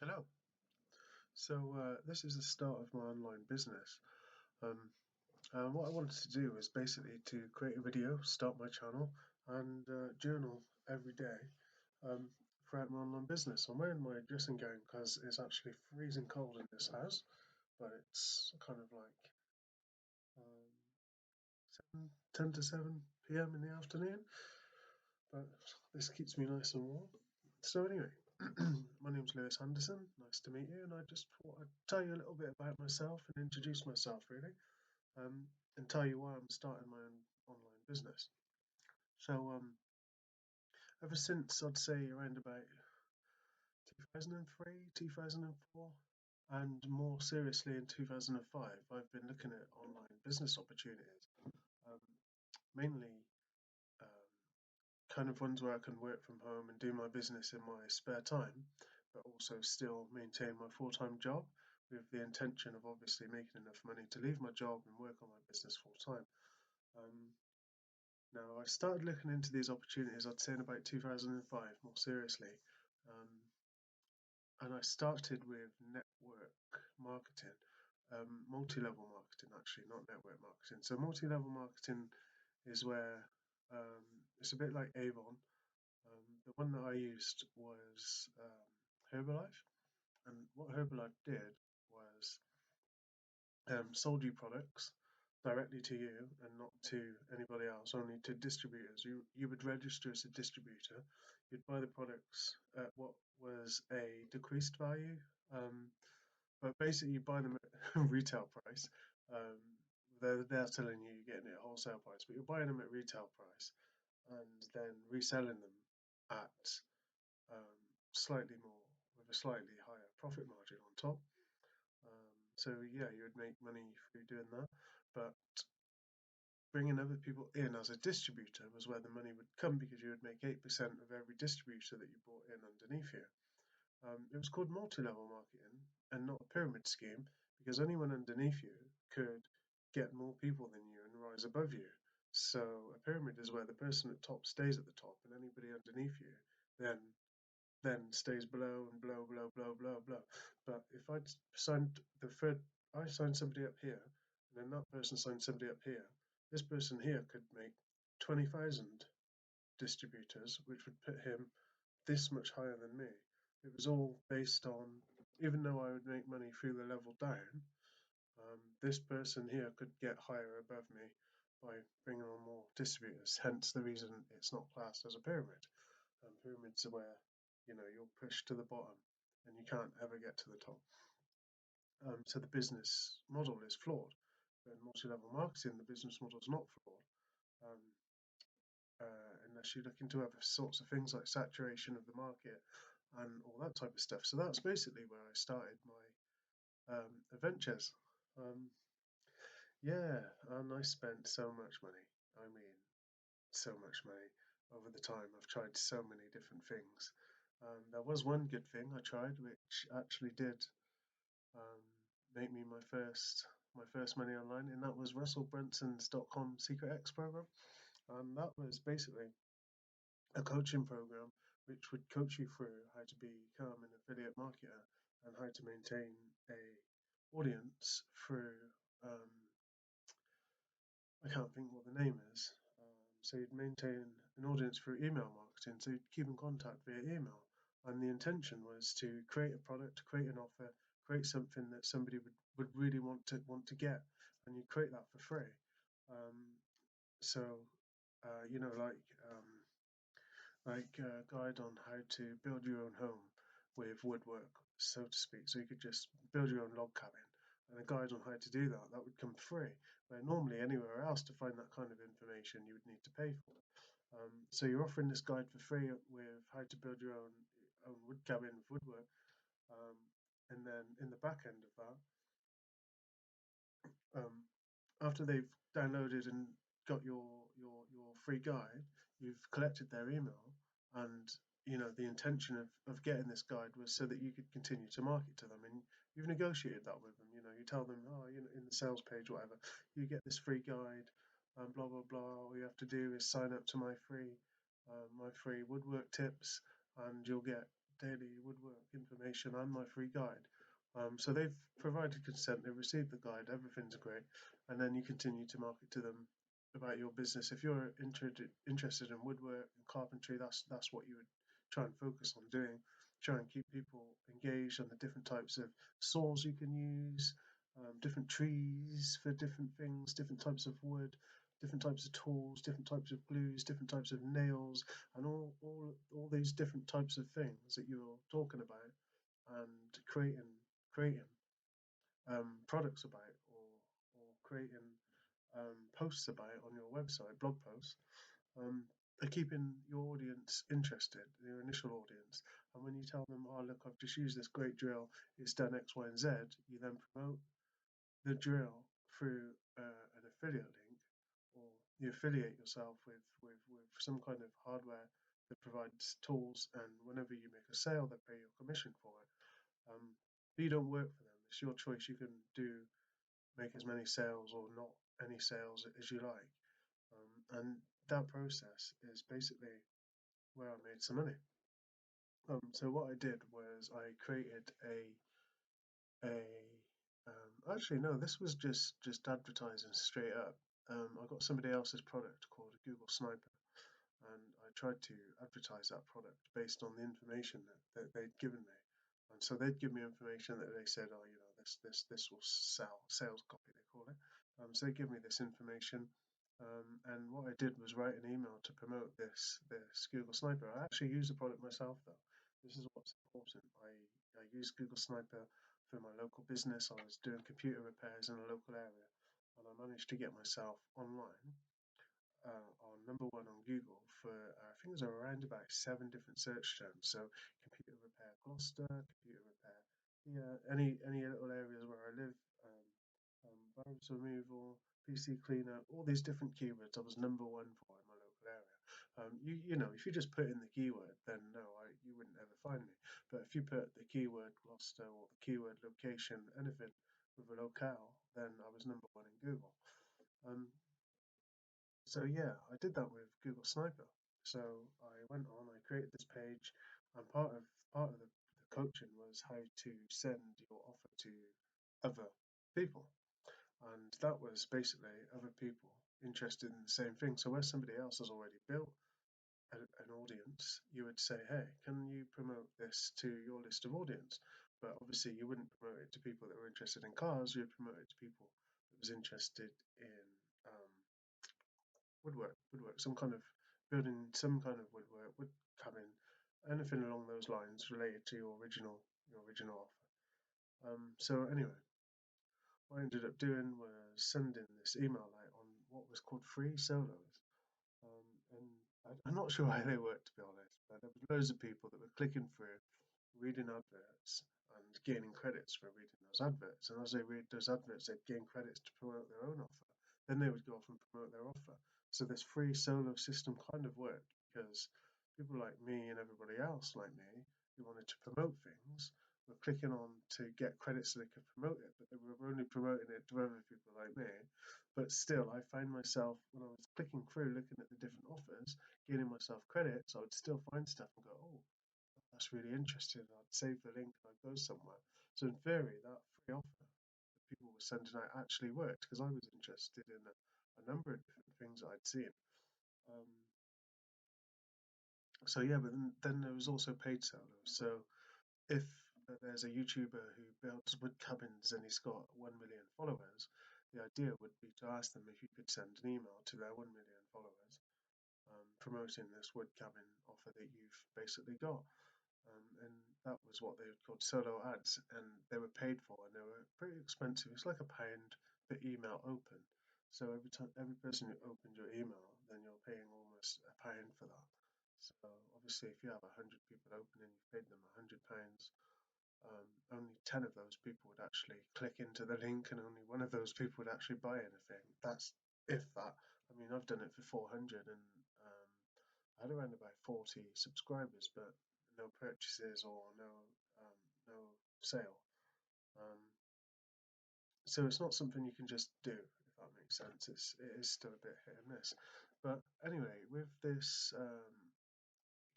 Hello. This is the start of my online business. Um, what I wanted to do was basically to create a video, start my channel, and journal every day um, throughout my online business. I'm wearing my dressing gown because it's actually freezing cold in this house, but it's kind of like 10 to 7 p.m. in the afternoon. But this keeps me nice and warm. So anyway, my name's Lewis Anderson. Nice to meet you, and I just thought I'd tell you a little bit about myself and introduce myself, really, and tell you why I'm starting my own online business. So, ever since I'd say around about 2003, 2004, and more seriously in 2005, I've been looking at online business opportunities, um, mainly um, kind of ones where I can work from home and do my business in my spare time, but also still maintain my full-time job with the intention of obviously making enough money to leave my job and work on my business full time. Um, Now, I started looking into these opportunities, I'd say in about 2005, more seriously. Um, and I started with network marketing, multi-level marketing actually, not network marketing. So multi-level marketing is where it's a bit like Avon. The one that I used was Herbalife, and what Herbalife did was sold you products directly to you and not to anybody else, only to distributors. You would register as a distributor. You'd buy the products at what was a decreased value, um, but basically you buy them at retail price. Um, they're telling you you're getting it at wholesale price, but you're buying them at retail price and then reselling them at um, slightly more with a slightly higher profit margin on top. So yeah, you would make money through doing that, but bringing other people in as a distributor was where the money would come because you would make 8% of every distributor that you brought in underneath you. It was called multi-level marketing and not a pyramid scheme because anyone underneath you could get more people than you and rise above you. So a pyramid is where the person at top stays at the top and anybody underneath you then stays below and below, below, below, below, below. But if I'd signed the third, I signed somebody up here, and then that person signed somebody up here, this person here could make 20,000 distributors, which would put him this much higher than me. It was all based on, even though I would make money through the level down, this person here could get higher above me by bringing on more distributors. Hence the reason it's not classed as a pyramid. Pyramids are where you're pushed to the bottom and you can't ever get to the top. So the business model is flawed. But in multi-level marketing, the business model is not flawed, um, unless you look into other sorts of things like saturation of the market and all that type of stuff. So that's basically where I started my adventures. Um, yeah, and I spent so much money. I mean, so much money over the time. I've tried so many different things. There was one good thing I tried, which actually did um, make me my first money online, and that was Russell Brunson's Secret X program. And that was basically a coaching program which would coach you through how to become an affiliate marketer and how to maintain a audience through um, I can't think what the name is. So you'd maintain an audience through email marketing. So you'd keep in contact via email. And the intention was to create a product, create an offer, create something that somebody would really want to get, and you create that for free. Um, so like a guide on how to build your own home with woodwork, so to speak. So you could just build your own log cabin and a guide on how to do that. That would come free. Where normally anywhere else to find that kind of information you would need to pay for. So you're offering this guide for free with how to build your own wood cabin with woodwork. Um, and then in the back end of that, um, after they've downloaded and got your free guide, you've collected their email, and the intention of getting this guide was so that you could continue to market to them, and you've negotiated that with them. You tell them, oh, in the sales page, whatever, you get this free guide, and blah blah blah. All you have to do is sign up to my free woodwork tips, and you'll get daily woodwork information and my free guide. So they've provided consent, they've received the guide, everything's great, and then you continue to market to them about your business. If you're interested in woodwork and carpentry, that's what you would try and focus on doing. Try and keep people engaged on the different types of saws you can use, different trees for different things, different types of wood, different types of tools, different types of glues, different types of nails, and all these different types of things that you're talking about and creating products about or creating posts about on your website, blog posts, um, are keeping your audience interested, your initial audience. And when you tell them, oh, look, I've just used this great drill, it's done X, Y, and Z, you then promote the drill through an affiliate link, or you affiliate yourself with some kind of hardware that provides tools, and whenever you make a sale, they pay your commission for it. But you don't work for them. It's your choice. You can make as many sales or not any sales as you like. And that process is basically where I made some money. So what I did was I created a actually no, this was just advertising straight up. I got somebody else's product called a Google Sniper, and I tried to advertise that product based on the information that they'd given me. And so they'd give me information that they said, oh, this will sell, sales copy they call it. So they give me this information, and what I did was write an email to promote this Google Sniper. I actually use the product myself though. This is what's important. I use Google Sniper for my local business. I was doing computer repairs in a local area, and I managed to get myself online on number one on Google for I think there's around about 7 different search terms. So computer repair Gloucester, computer repair here, any little areas where I live, virus removal, PC cleaner, all these different keywords I was number one for in my local area. You know, if you just put in the keyword, then no, you wouldn't ever find me. But if you put the keyword Gloucester or the keyword location, anything with a locale, then I was number one in Google. Um, so yeah, I did that with Google Sniper. So I went on, I created this page, and part of the coaching was how to send your offer to other people. And that was basically other people interested in the same thing. So where somebody else has already built an audience, you would say, hey, can you promote this to your list of audience? But obviously you wouldn't promote it to people that were interested in cars, you'd promote it to people that was interested in um, woodwork, some kind of building, some kind of woodwork, wood cabin, anything along those lines related to your original offer. So anyway, what I ended up doing was sending this email out on what was called free solos. And I'm not sure how they work, to be honest, but there was loads of people that were clicking through, reading adverts, and gaining credits for reading those adverts. And as they read those adverts, they'd gain credits to promote their own offer. Then they would go off and promote their offer. So this free solo system kind of worked because people like me and everybody else like me who wanted to promote things were clicking on to get credits so they could promote it, but they were only promoting it to other people like me. But still, I find myself when I was clicking through, looking at the different offers, gaining myself credits, I would still find stuff and go, oh, that's really interesting. I'd save the link and I'd go somewhere. So in theory, that free offer that people were sending out actually worked because I was interested in a number of different things that I'd seen. Um, so yeah, but then there was also paid sellers. So if there's a YouTuber who builds wood cabins and he's got 1 million followers, the idea would be to ask them if you could send an email to their 1 million followers, promoting this wood cabin offer that you've basically got. And that was what they called solo ads, and they were paid for, and they were pretty expensive. It's like £1 per email open. So every person who opened your email, then you're paying almost £1 for that. So obviously, if you have 100 people opening, you paid them £100. Only 10 of those people would actually click into the link, and only one of those people would actually buy anything. That's if that. I mean, I've done it for 400, and I had around about 40 subscribers, but no purchases or no sale. Um, so it's not something you can just do, if that makes sense. It is still a bit hit and miss. But anyway, with this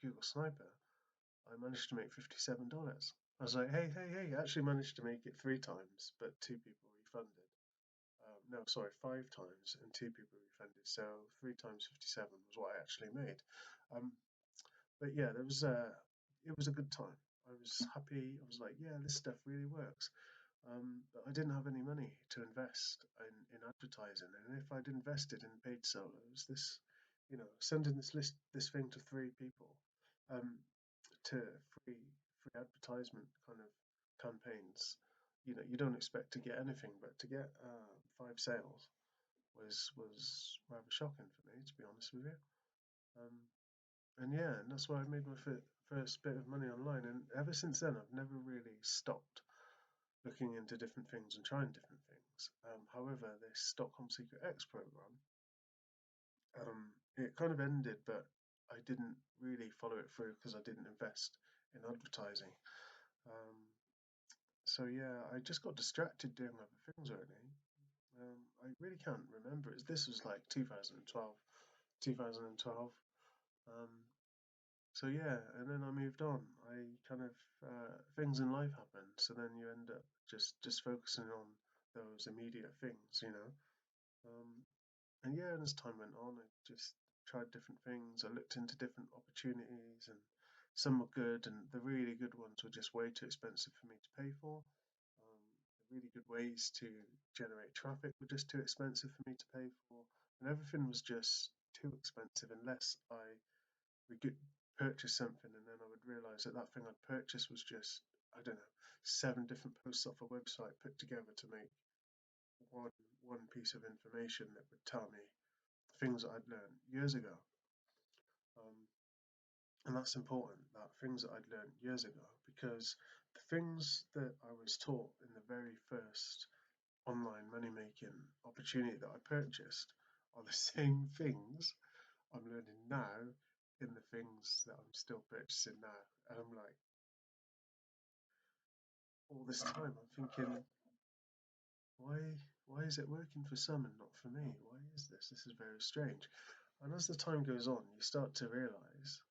Google Sniper, I managed to make $57. I was like, hey, hey, hey, I actually managed to make it 3 times, but 2 people refunded. No, sorry, 5 times and 2 people refunded. So 3 times 57 was what I actually made. Um, but yeah, it was a good time. I was happy. I was like, yeah, this stuff really works. But I didn't have any money to invest in advertising, and if I'd invested in paid solos, sending this thing to 3 people, um, to free advertisement kind of campaigns, you don't expect to get anything, but to get 5 sales was rather shocking for me, to be honest with you. Um, and yeah, and that's why I made my first bit of money online, and ever since then I've never really stopped looking into different things and trying different things. However, this Stockholm Secret X program, it kind of ended, but I didn't really follow it through because I didn't invest in advertising. Um, so yeah, I just got distracted doing other things really. I really can't remember. This was like 2012, 2012. Um, so yeah, and then I moved on. I kind of things in life happen, so then you end up just focusing on those immediate things. Um, and yeah, and as time went on, I just tried different things. I looked into different opportunities, and some were good, and the really good ones were just way too expensive for me to pay for. The really good ways to generate traffic were just too expensive for me to pay for, and everything was just too expensive unless I would purchase something, and then I would realize that that thing I'd purchased was just, I don't know, 7 different posts off a website put together to make one one piece of information that would tell me things that I'd learned years ago. Um, and that's important, that things that I'd learned years ago, because the things that I was taught in the very first online money making opportunity that I purchased are the same things I'm learning now in the things that I'm still purchasing now. And I'm like, all this time I'm thinking, why why is it working for some and not for me? Why is this? This is very strange. And as the time goes on, you start to realize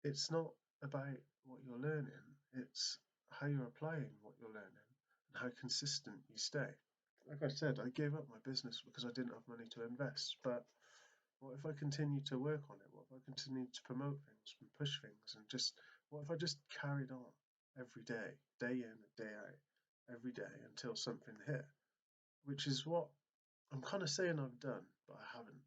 it's not about what you're learning, it's how you're applying what you're learning and how consistent you stay. Like I said, I gave up my business because I didn't have money to invest, but what if I continue to work on it? What if I continue to promote things and push things and just what if I just carried on every day in and day out, every day until something hit? Which is what I'm kind of saying I've done, but I haven't.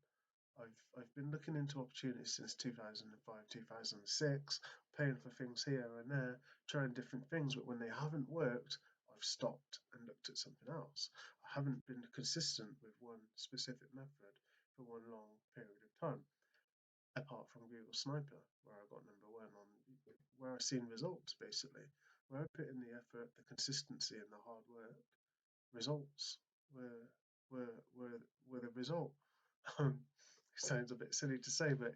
I've been looking into opportunities since 2005, 2006, paying for things here and there, trying different things, but when they haven't worked, I've stopped and looked at something else. I haven't been consistent with one specific method for one long period of time, apart from Google Sniper, where I got #1 on, where I seen results basically, where I put in the effort, the consistency, and the hard work. Results were were the result. Um, sounds a bit silly to say, but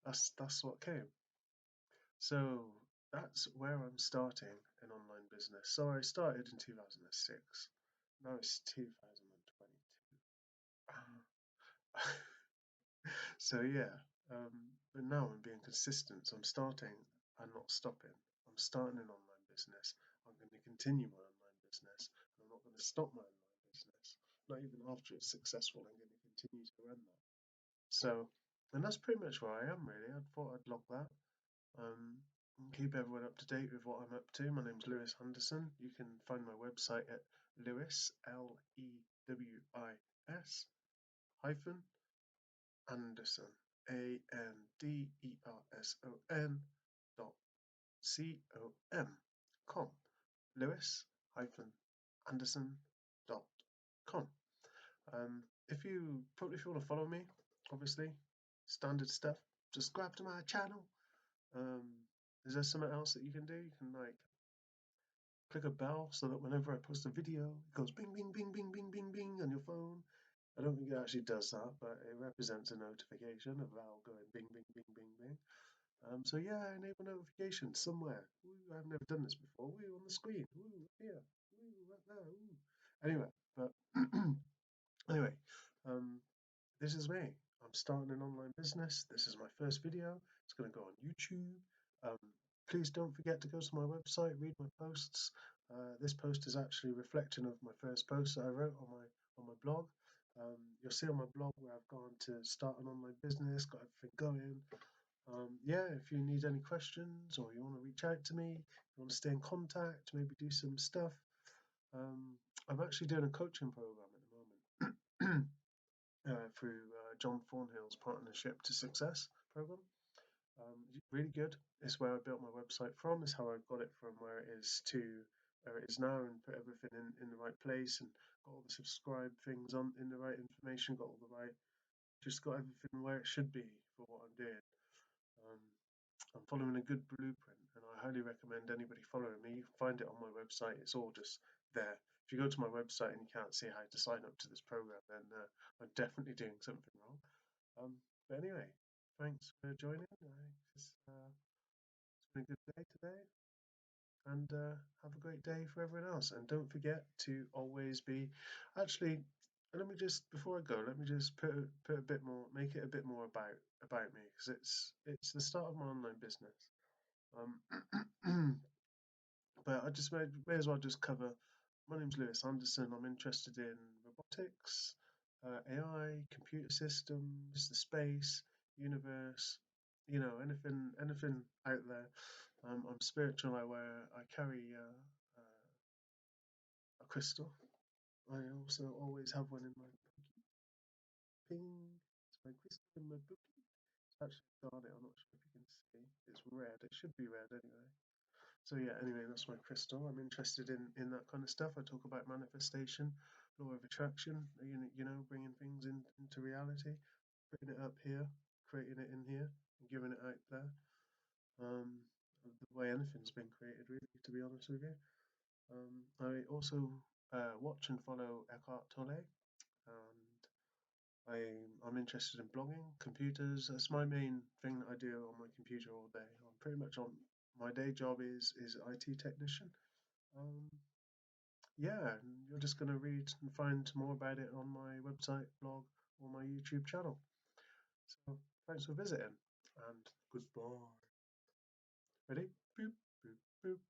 that's what came. So that's where I'm starting an online business. So I started in 2006. Now it's 2022. So yeah, but now I'm being consistent. So I'm starting and not stopping. I'm starting an online business. I'm going to continue my online business. And I'm not going to stop my online business. Not even after it's successful. I'm going to continue to run that. So, and that's pretty much where I am really. I thought I'd log that. And keep everyone up to date with what I'm up to. My name's Lewis Anderson. You can find my website at Lewis Lewis hyphen Anderson Anderson dot com. Lewis hyphen Anderson dot com. If you want to follow me, obviously standard stuff. Subscribe to my channel. Um, is there something else that you can do? You can like click a bell so that whenever I post a video, it goes bing, bing, bing, bing, bing, bing, bing on your phone. I don't think it actually does that, but it represents a notification of Val going bing, bing, bing, bing, bing. So yeah, enable notifications somewhere. Ooh, I've never done this before. Ooh, on the screen. Ooh, here. Ooh, right there. Ooh. Anyway, but anyway, um, this is me. I'm starting an online business. This is my first video. It's going to go on YouTube. Um, please don't forget to go to my website, read my posts. This post is actually a reflection of my first post that I wrote on my blog. You'll see on my blog where I've gone to start an online business, got everything going. Yeah, if you need any questions or you want to reach out to me, you want to stay in contact, maybe do some stuff. I'm actually doing a coaching program at the moment through John Thornhill's Partnership to Success program. Really good. It's where I built my website from. It's how I got it from where it is to where it is now, and put everything in the right place, and got all the subscribe things on in the right information. Got all the right, just got everything where it should be for what I'm doing. Um, I'm following a good blueprint, and I highly recommend anybody following me. You can find it on my website. It's all just there. If you go to my website and you can't see how to sign up to this program, then I'm definitely doing something wrong. But anyway, thanks for joining. It's been a good day today, and have a great day for everyone else. And don't forget to always be. Actually, let me just before I go, let me just put a bit more, make it a bit more about me, because it's the start of my online business. Um, but I just may as well just cover. My name's Lewis Anderson. I'm interested in robotics, AI, computer systems, the space, universe. You know, anything out there. I'm spiritual. I carry a crystal. I also always have one in my ping. It's my crystal in my book. It's actually garnet. I'm not sure if you can see. It's red. It should be red anyway. So yeah, anyway, that's my crystal. I'm interested in that kind of stuff. I talk about manifestation, law of attraction, bringing things into reality, putting it up here, creating it in here, and giving it out there. Um, the way anything's been created, really, to be honest with you. I also watch and follow Eckhart Tolle, and I'm interested in blogging, computers. That's my main thing that I do on my computer all day. I'm pretty much on my day job is IT technician. Um, yeah, and you're just going to read and find more about it on my website, blog, or my YouTube channel. So thanks for visiting, and goodbye. Ready? Boop, boop, boop.